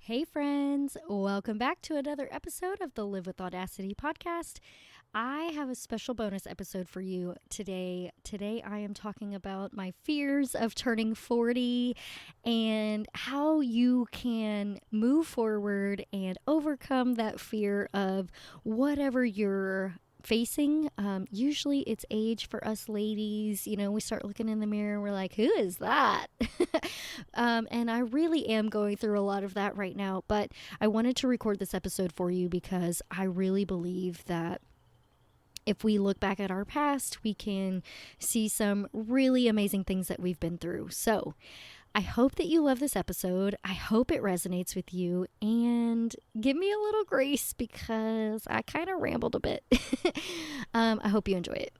Hey friends, welcome back to another episode of the Live with Audacity podcast. I have a special bonus episode for you today. Today I am talking about my fears of turning 40 and how you can move forward and overcome that fear of whatever you're facing. Usually it's age for us ladies. We start looking in the mirror and we're like, who is that? And I really am going through a lot of that right now, but I wanted to record this episode for you because I really believe that if we look back at our past, we can see some really amazing things that we've been through. So I hope that you love this episode. I hope it resonates with you, and give me a little grace because I kind of rambled a bit. I hope you enjoy it.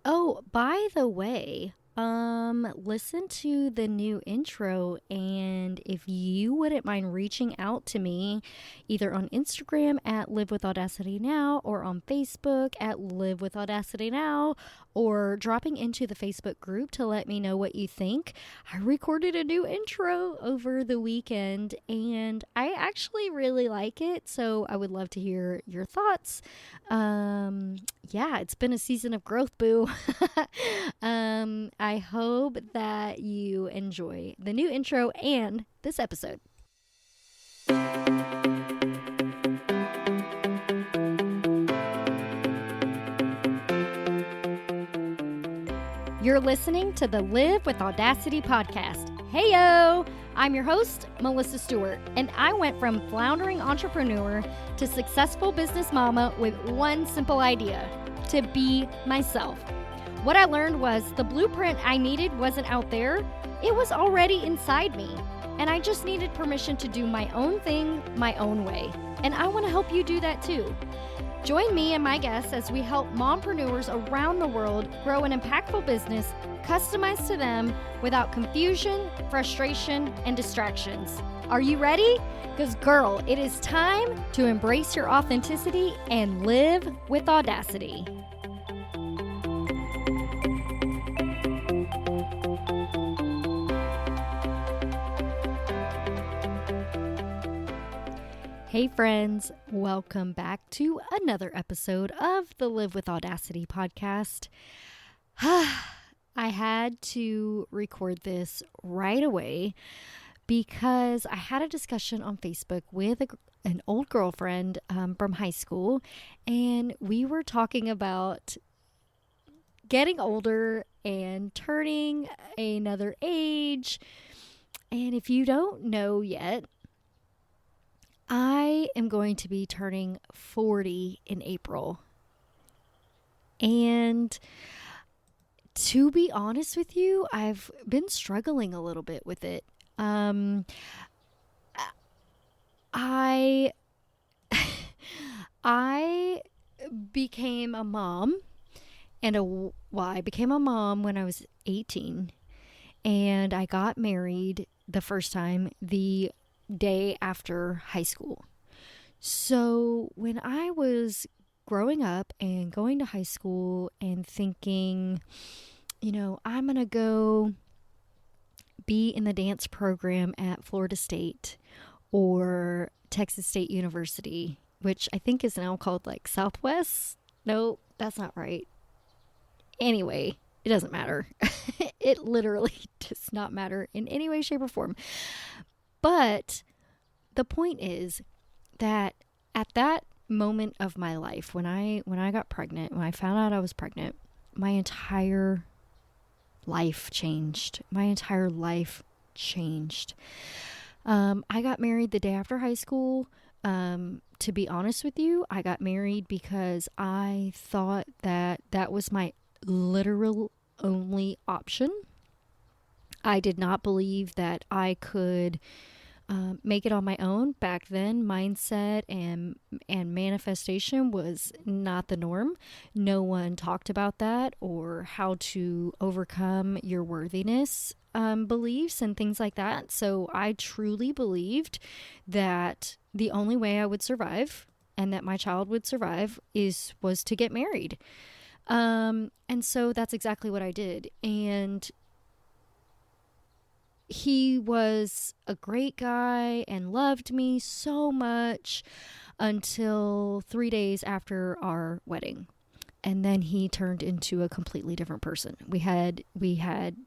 Oh, by the way, listen to the new intro, and if you wouldn't mind reaching out to me either on Instagram at Live with Audacity Now or on Facebook at Live with Audacity Now or dropping into the Facebook group to let me know what you think. I recorded a new intro over the weekend and I actually really like it, so I would love to hear your thoughts. Yeah, it's been a season of growth, boo. I hope that you enjoy the new intro and this episode. You're listening to the Live with Audacity podcast. Heyo! I'm your host, Melissa Stewart, and I went from floundering entrepreneur to successful business mama with one simple idea: to be myself. What I learned was the blueprint I needed wasn't out there, it was already inside me. And I just needed permission to do my own thing, my own way. And I want to help you do that too. Join me and my guests as we help mompreneurs around the world grow an impactful business customized to them without confusion, frustration, and distractions. Are you ready? Because girl, it is time to embrace your authenticity and live with audacity. Hey friends, welcome back to another episode of the Live with Audacity podcast. I had to record this right away because I had a discussion on Facebook with an old girlfriend from high school, and we were talking about getting older and turning another age. And if you don't know yet, I am going to be turning 40 in April. And to be honest with you, I've been struggling a little bit with it. I became a mom I became a mom when I was 18, and I got married the first time the day after high school. So when I was growing up and going to high school and thinking, I'm going to go be in the dance program at Florida State or Texas State University, which I think is now called like Southwest. No, that's not right. Anyway, it doesn't matter. It literally does not matter in any way, shape, or form. But the point is that at that moment of my life, when I got pregnant, when I found out I was pregnant, my entire life changed. I got married the day after high school. To be honest with you, I got married because I thought that was my literal only option. I did not believe that I could make it on my own. Back then, mindset and manifestation was not the norm. No one talked about that or how to overcome your worthiness beliefs and things like that. So I truly believed that the only way I would survive and that my child would survive was to get married. And so that's exactly what I did. And he was a great guy and loved me so much until 3 days after our wedding. And then he turned into a completely different person.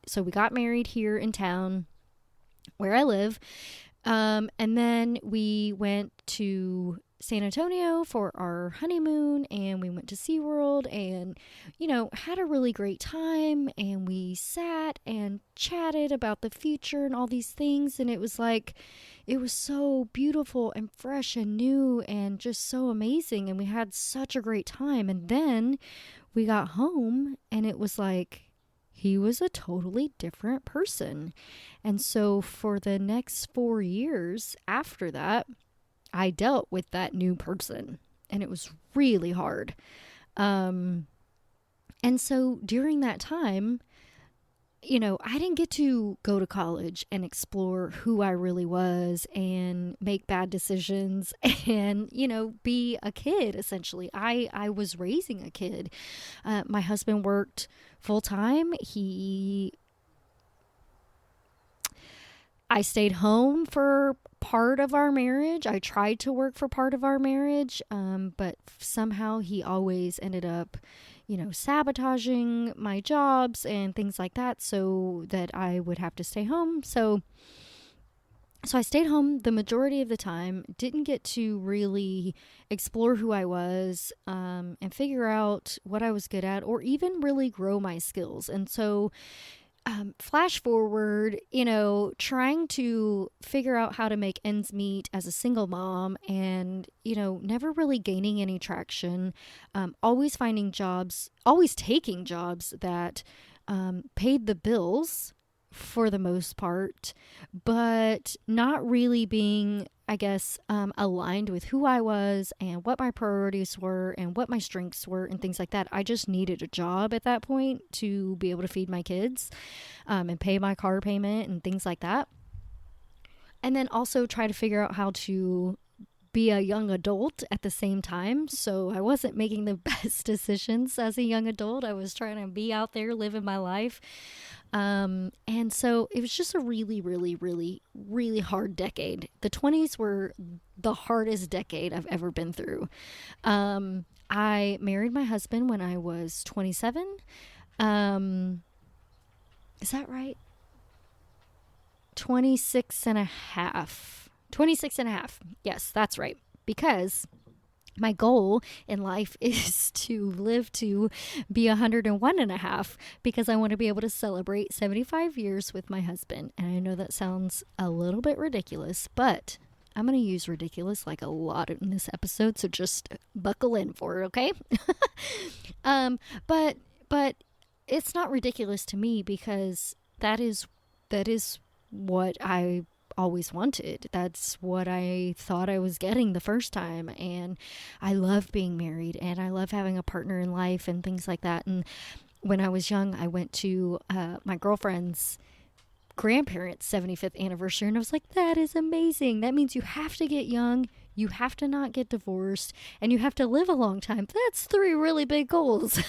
So we got married here in town where I live. And then we went to San Antonio for our honeymoon, and we went to SeaWorld and, had a really great time. And we sat and chatted about the future and all these things. And it was so beautiful and fresh and new and just so amazing. And we had such a great time. And then we got home, and it was like, he was a totally different person. And so for the next 4 years after that, I dealt with that new person, and it was really hard. And so during that time, I didn't get to go to college and explore who I really was and make bad decisions and, be a kid, essentially. I was raising a kid. My husband worked full time. I stayed home for part of our marriage. I tried to work for part of our marriage, but somehow he always ended up, sabotaging my jobs and things like that so that I would have to stay home. So I stayed home the majority of the time, didn't get to really explore who I was and figure out what I was good at or even really grow my skills. And so flash forward, trying to figure out how to make ends meet as a single mom and, never really gaining any traction, always finding jobs, always taking jobs that paid the bills for the most part, but not really being, I guess, aligned with who I was and what my priorities were and what my strengths were and things like that. I just needed a job at that point to be able to feed my kids and pay my car payment and things like that. And then also try to figure out how to be a young adult at the same time. So I wasn't making the best decisions as a young adult. I was trying to be out there living my life. And so it was just a really, really, really, really hard decade. The 20s were the hardest decade I've ever been through. I married my husband when I was 27. Is that right? 26 and a half. 26 and a half. Yes, that's right. Because my goal in life is to live to be 101 and a half because I want to be able to celebrate 75 years with my husband. And I know that sounds a little bit ridiculous, but I'm going to use ridiculous like a lot in this episode, so just buckle in for it, okay? But it's not ridiculous to me because that is what I always wanted. That's what I thought I was getting the first time. And I love being married and I love having a partner in life and things like that. And when I was young, I went to my girlfriend's grandparents' 75th anniversary and I was like, that is amazing. That means you have to get young, you have to not get divorced, and you have to live a long time. That's 3 really big goals.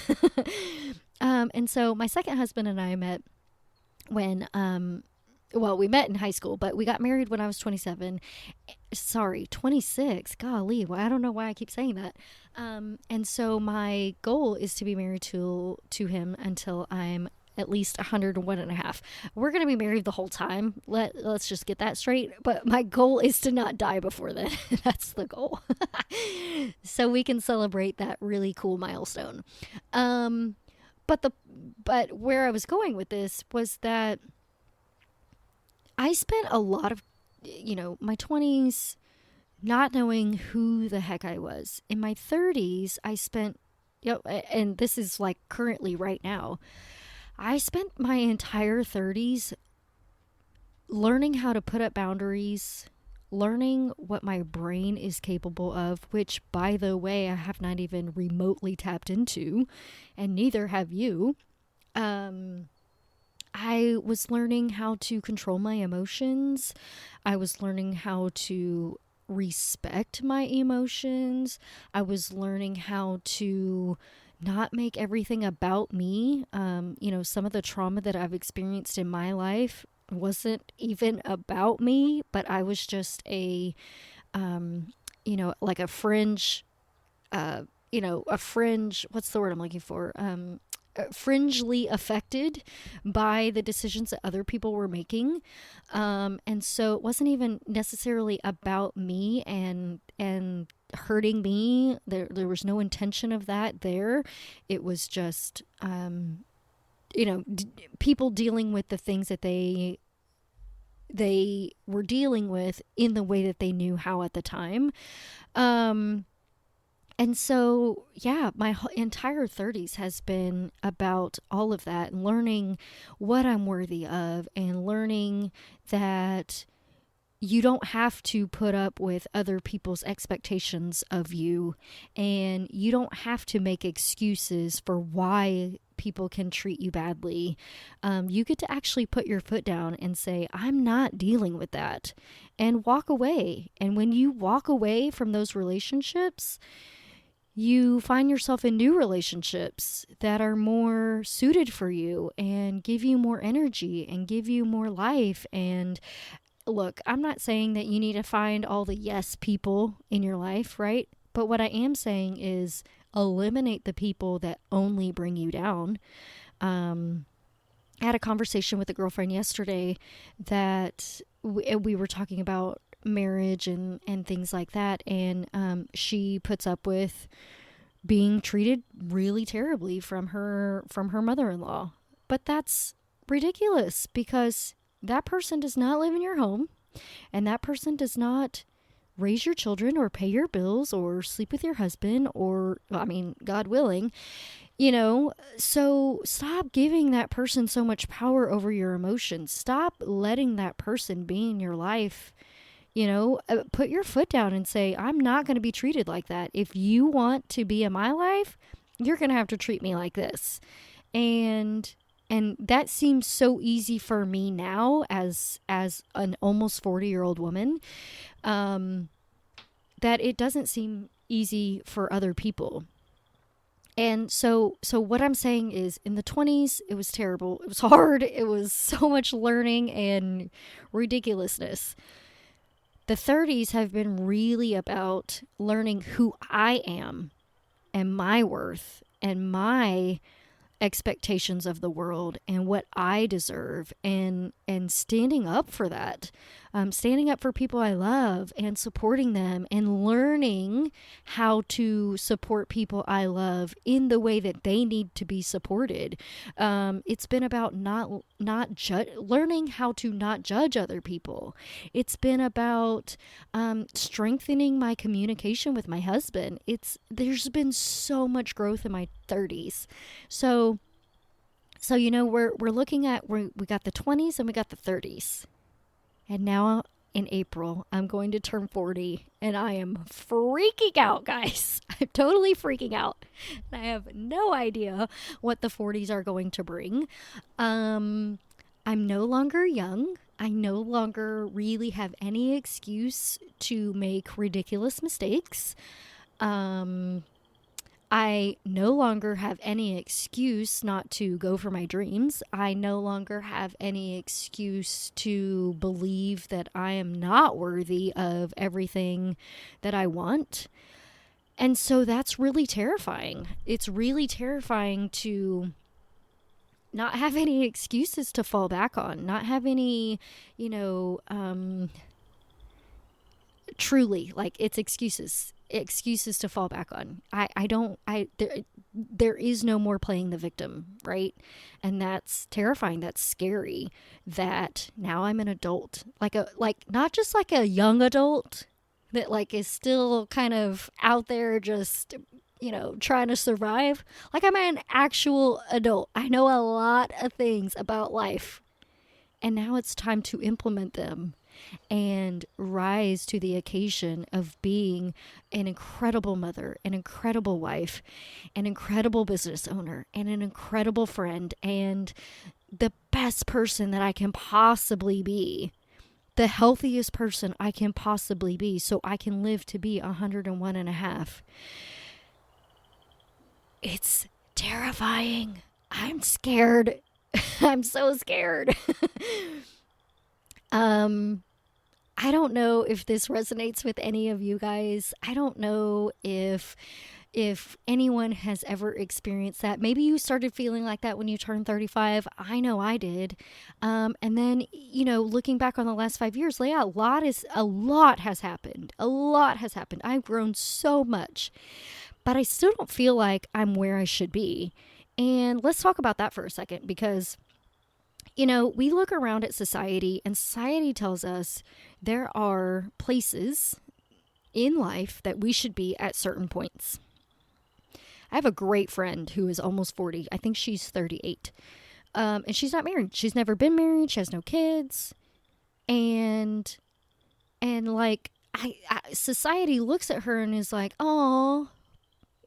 And so my second husband and I met when we met in high school, but we got married when I was 27. Sorry, 26. Golly, well, I don't know why I keep saying that. And so my goal is to be married to him until I'm at least 101 and a half. We're going to be married the whole time. Let's just get that straight. But my goal is to not die before then. That's the goal. So we can celebrate that really cool milestone. But where I was going with this was that I spent a lot of, my 20s not knowing who the heck I was. In my 30s, I spent, and this is like currently right now, I spent my entire 30s learning how to put up boundaries, learning what my brain is capable of, which, by the way, I have not even remotely tapped into, and neither have you. I was learning how to control my emotions. I was learning how to respect my emotions. I was learning how to not make everything about me. Some of the trauma that I've experienced in my life wasn't even about me, but I was just like a fringe, uh, a fringe, what's the word I'm looking for? Fringely affected by the decisions that other people were making. And so it wasn't even necessarily about me and hurting me. There was no intention of that there. It was just, people dealing with the things that they were dealing with in the way that they knew how at the time. And so, yeah, my entire 30s has been about all of that and learning what I'm worthy of and learning that you don't have to put up with other people's expectations of you, and you don't have to make excuses for why people can treat you badly. You get to actually put your foot down and say, I'm not dealing with that, and walk away. And when you walk away from those relationships, you find yourself in new relationships that are more suited for you and give you more energy and give you more life. And look, I'm not saying that you need to find all the yes people in your life, right? But what I am saying is eliminate the people that only bring you down. I had a conversation with a girlfriend yesterday that we were talking about marriage and things like that. And she puts up with being treated really terribly from her mother-in-law. But that's ridiculous because that person does not live in your home, and that person does not raise your children or pay your bills or sleep with your husband or, I mean, God willing, so stop giving that person so much power over your emotions. Stop letting that person be in your life. Put your foot down and say, I'm not going to be treated like that. If you want to be in my life, you're going to have to treat me like this. And that seems so easy for me now as an almost 40-year-old woman, that it doesn't seem easy for other people. And so what I'm saying is, in the 20s, it was terrible. It was hard. It was so much learning and ridiculousness. The 30s have been really about learning who I am and my worth and my expectations of the world and what I deserve, and standing up for that, standing up for people I love and supporting them, and learning how to support people I love in the way that they need to be supported. It's been about learning how to not judge other people. It's been about strengthening my communication with my husband. There's been so much growth in my 30s. So we're looking at, we got the 20s and we got the 30s. And now in April, I'm going to turn 40, and I am freaking out, guys. I'm totally freaking out. I have no idea what the 40s are going to bring. I'm no longer young. I no longer really have any excuse to make ridiculous mistakes. I no longer have any excuse not to go for my dreams. I no longer have any excuse to believe that I am not worthy of everything that I want. And so that's really terrifying. It's really terrifying to not have any excuses to fall back on, not have any, truly, like, it's excuses to fall back on. There is no more playing the victim, right? And that's terrifying. That's scary, that now I'm an adult, like not just like a young adult that like is still kind of out there just, trying to survive. Like, I'm an actual adult. I know a lot of things about life, and now it's time to implement them and rise to the occasion of being an incredible mother, an incredible wife, an incredible business owner, and an incredible friend, and the best person that I can possibly be, the healthiest person I can possibly be, so I can live to be 101 and a half. It's terrifying. I'm scared. I'm so scared. Um, I don't know if this resonates with any of you guys. I don't know if anyone has ever experienced that. Maybe you started feeling like that when you turned 35. I know I did. And then, looking back on the last 5 years, yeah, a lot has happened. A lot has happened. I've grown so much, but I still don't feel like I'm where I should be. And let's talk about that for a second, because we look around at society, and society tells us there are places in life that we should be at certain points. I have a great friend who is almost 40. I think she's 38. And she's not married. She's never been married. She has no kids. And like, society looks at her and is like, oh,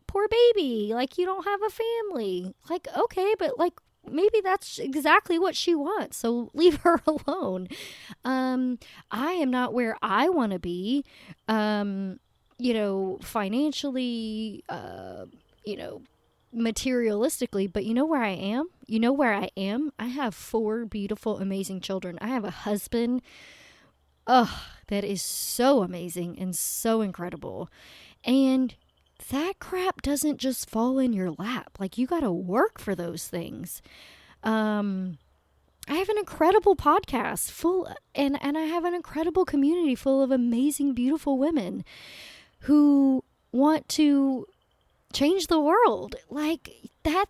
poor baby. Like, you don't have a family. Like, okay, but like, maybe that's exactly what she wants. So leave her alone. I am not where I want to be, financially, materialistically, but you know where I am? You know where I am? I have 4 beautiful, amazing children. I have a husband. That is so amazing and so incredible. And that crap doesn't just fall in your lap. Like, you got to work for those things. I have an incredible podcast and I have an incredible community full of amazing, beautiful women who want to change the world. Like, that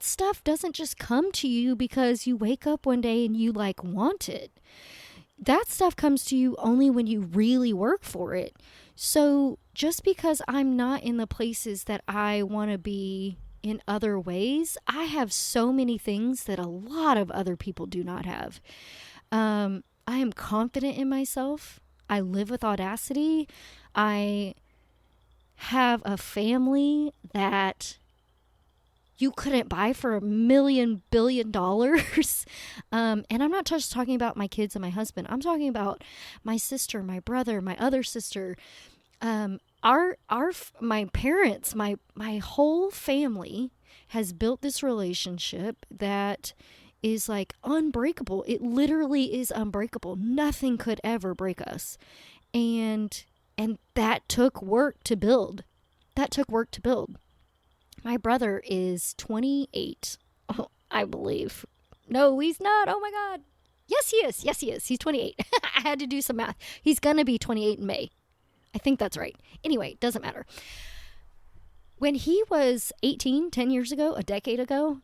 stuff doesn't just come to you because you wake up one day and you like want it. That stuff comes to you only when you really work for it. So just because I'm not in the places that I want to be in other ways, I have so many things that a lot of other people do not have. I am confident in myself. I live with audacity. I have a family that you couldn't buy for $1 billion. And I'm not just talking about my kids and my husband. I'm talking about my sister, my brother, my other sister, my parents, my whole family has built this relationship that is like unbreakable. It literally is unbreakable. Nothing could ever break us. And that took work to build. My brother is 28, I believe. No, he's not. Oh my God. Yes, he is. He's 28. I had to do some math. He's going to be 28 in May. I think that's right. Anyway, doesn't matter. When he was 18, 10 years ago, a decade ago,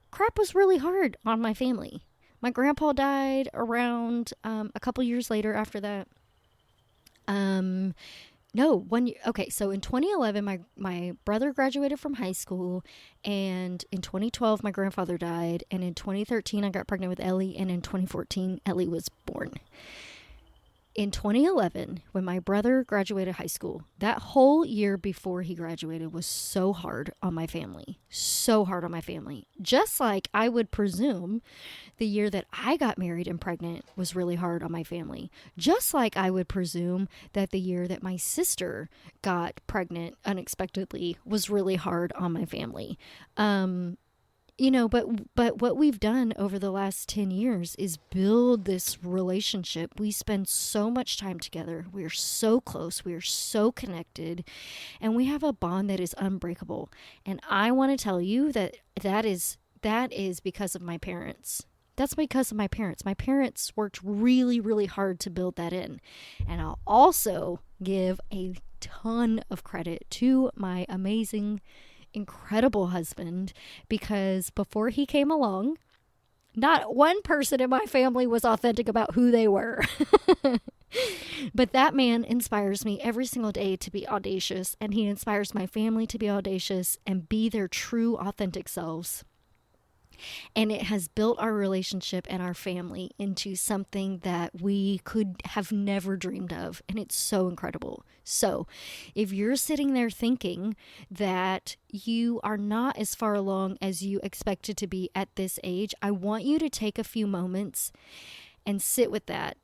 crap was really hard on my family. My grandpa died around a couple years later after that. No, 1 year. Okay, so in 2011, my brother graduated from high school, and in 2012, my grandfather died, and in 2013, I got pregnant with Ellie, and in 2014, Ellie was born. In 2011, when my brother graduated high school, that whole year before he graduated was so hard on my family. So hard on my family. Just like I would presume the year that I got married and pregnant was really hard on my family. Just like I would presume that the year that my sister got pregnant unexpectedly was really hard on my family. But what we've done over the last 10 years is build this relationship. We spend so much time together. We are so close. We are so connected. And we have a bond that is unbreakable. And I want to tell you that is because of my parents. That's because of my parents. My parents worked really, really hard to build that in. And I'll also give a ton of credit to my amazing, incredible husband, because before he came along, not one person in my family was authentic about who they were. But that man inspires me every single day to be audacious, and he inspires my family to be audacious and be their true, authentic selves. And it has built our relationship and our family into something that we could have never dreamed of. And it's so incredible. So if you're sitting there thinking that you are not as far along as you expected to be at this age, I want you to take a few moments and sit with that.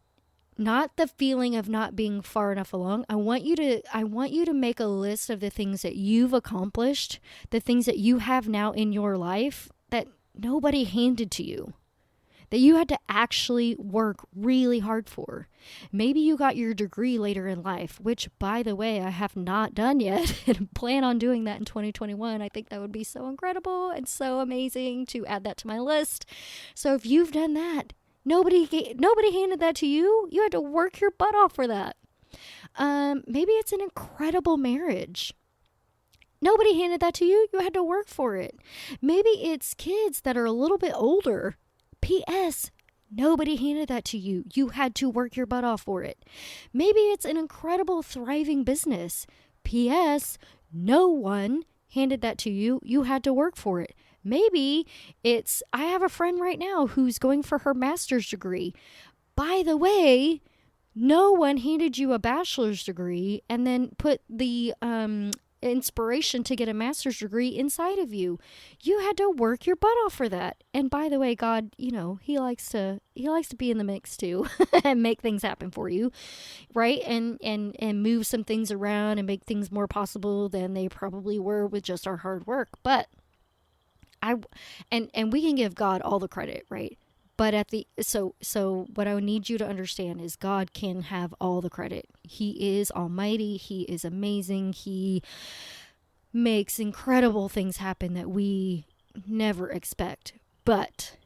Not the feeling of not being far enough along. I want you to make a list of the things that you've accomplished, the things that you have now in your life that nobody handed to you, that you had to actually work really hard for. Maybe you got your degree later in life, which, by the way, I have not done yet and plan on doing that in 2021. I think that would be so incredible and so amazing to add that to my list. So if you've done that, nobody handed that to you. You had to work your butt off for that. Maybe it's an incredible marriage. Nobody handed that to you. You had to work for it. Maybe it's kids that are a little bit older. P.S. Nobody handed that to you. You had to work your butt off for it. Maybe it's an incredible, thriving business. P.S. No one handed that to you. You had to work for it. Maybe it's, I have a friend right now who's going for her master's degree. By the way, no one handed you a bachelor's degree and then put the inspiration to get a master's degree inside of you. You had to work your butt off for that. And by the way, God, he likes to be in the mix too and make things happen for you, right? And move some things around and make things more possible than they probably were with just our hard work. But and we can give God all the credit, right? But so what I need you to understand is God can have all the credit. He is almighty. He is amazing. He makes incredible things happen that we never expect. But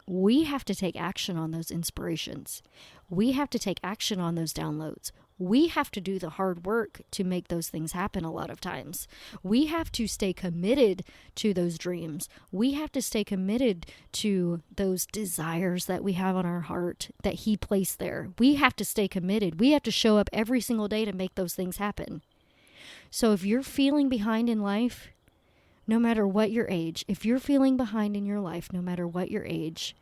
we have to take action on those inspirations. We have to take action on those downloads. We have to do the hard work to make those things happen a lot of times. We have to stay committed to those dreams. We have to stay committed to those desires that we have on our heart that He placed there. We have to stay committed. We have to show up every single day to make those things happen. So if you're feeling behind in life, no matter what your age, if you're feeling behind in your life, no matter what your age,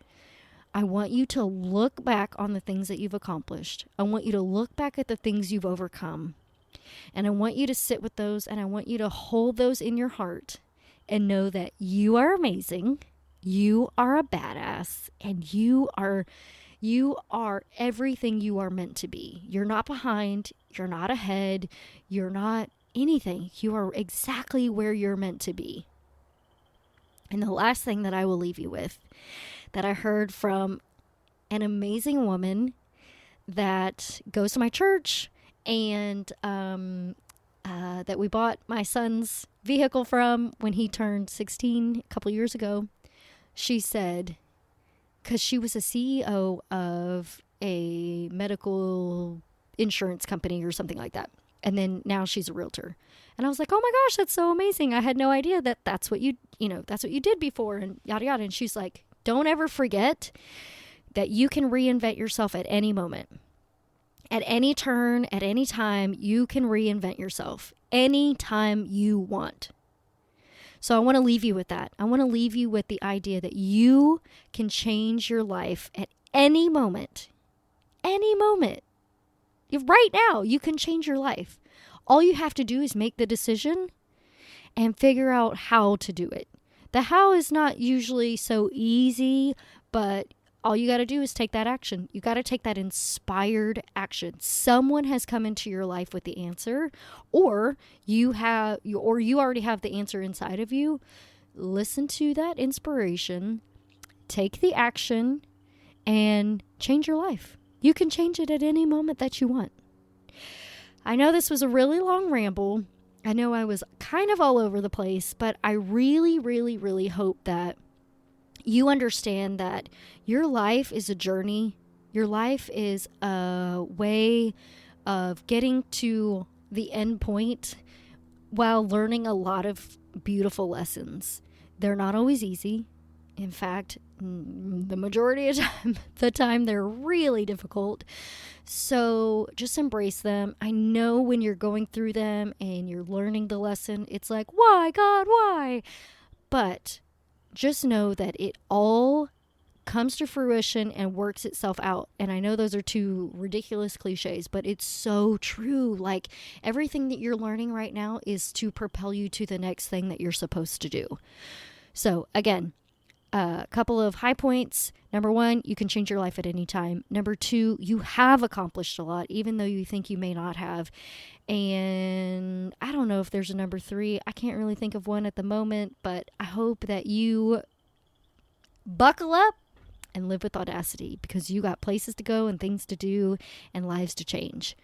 I want you to look back on the things that you've accomplished. I want you to look back at the things you've overcome. And I want you to sit with those and I want you to hold those in your heart and know that you are amazing. You are a badass and you are everything you are meant to be. You're not behind. You're not ahead. You're not anything. You are exactly where you're meant to be. And the last thing that I will leave you with that I heard from an amazing woman that goes to my church and that we bought my son's vehicle from when he turned 16 a couple years ago. She said, because she was a CEO of a medical insurance company or something like that. And then now she's a realtor. And I was like, oh my gosh, that's so amazing. I had no idea that that's what you did before and yada yada. And she's like, don't ever forget that you can reinvent yourself at any moment. At any turn, at any time, you can reinvent yourself anytime you want. So I want to leave you with that. I want to leave you with the idea that you can change your life at any moment. Any moment. Right now, you can change your life. All you have to do is make the decision and figure out how to do it. The how is not usually so easy, but all you got to do is take that action. You got to take that inspired action. Someone has come into your life with the answer, or you already have the answer inside of you. Listen to that inspiration, take the action, and change your life. You can change it at any moment that you want. I know this was a really long ramble. I know I was kind of all over the place, but I really, really, really hope that you understand that your life is a journey. Your life is a way of getting to the end point while learning a lot of beautiful lessons. They're not always easy. In fact, the majority of the time, they're really difficult. So just embrace them. I know when you're going through them and you're learning the lesson, it's like, why, God, why? But just know that it all comes to fruition and works itself out. And I know those are two ridiculous cliches, but it's so true. Like everything that you're learning right now is to propel you to the next thing that you're supposed to do. So again, a couple of high points. Number one, you can change your life at any time. Number two, you have accomplished a lot, even though you think you may not have. And I don't know if there's a number three. I can't really think of one at the moment, but I hope that you buckle up and live with audacity, because you got places to go and things to do and lives to change.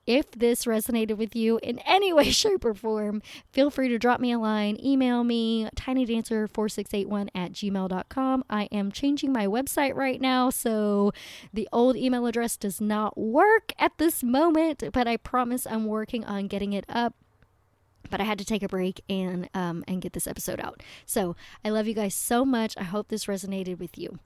If this resonated with you in any way, shape, or form, feel free to drop me a line, email me, tinydancer4681@gmail.com. I am changing my website right now, so the old email address does not work at this moment, but I promise I'm working on getting it up. But I had to take a break and get this episode out. So I love you guys so much. I hope this resonated with you.